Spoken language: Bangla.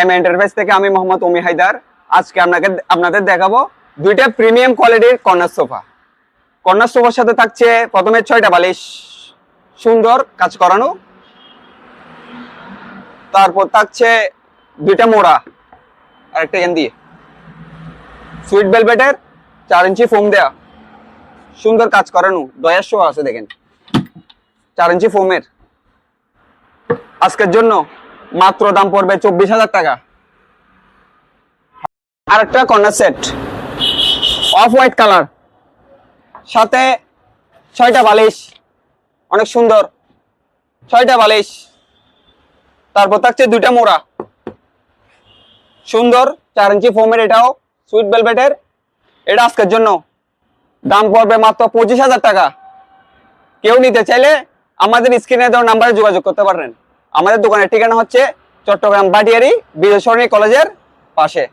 এম এন্টারপ্রাইজ থেকে আমি মোহাম্মদ অমি হায়দার। আজকে আপনাদের দেখাবো দুইটা প্রিমিয়াম কোয়ালিটির কর্নার সোফা। কর্নার সোফার সাথে থাকছে প্রথমে 6টা বালিশ, সুন্দর কাজ করানো। তারপর থাকছে দুইটা মোড়া আর একটা এন দিয়ে সুইট ভেলভেটের 4 ইঞ্চি ফোম দেয়া, সুন্দর কাজ করানো, ডয়ার শো আছে দেখেন 4 ইঞ্চি ফোমের। আজকের জন্য মাত্র দাম পড়বে 24,000 টাকা। আর একটা corner set off white colour, সাথে 6টা বালিশ, অনেক সুন্দর 6টা বালিশ। তারপর থাকছে দুইটা মোড়া, সুন্দর 4 ইঞ্চি ফোমের, এটাও সুইট ভেলভেটের। এটা আজকের জন্য দাম পড়বে মাত্র 25,000 টাকা। কেউ নিতে চাইলে আমাদের স্ক্রিনে দেওয়া নাম্বারে যোগাযোগ করতে পারেন। আমাদের দোকানের ঠিকানা হচ্ছে চট্টগ্রাম বাটিয়ারি বিজয় সরণি কলেজের পাশে।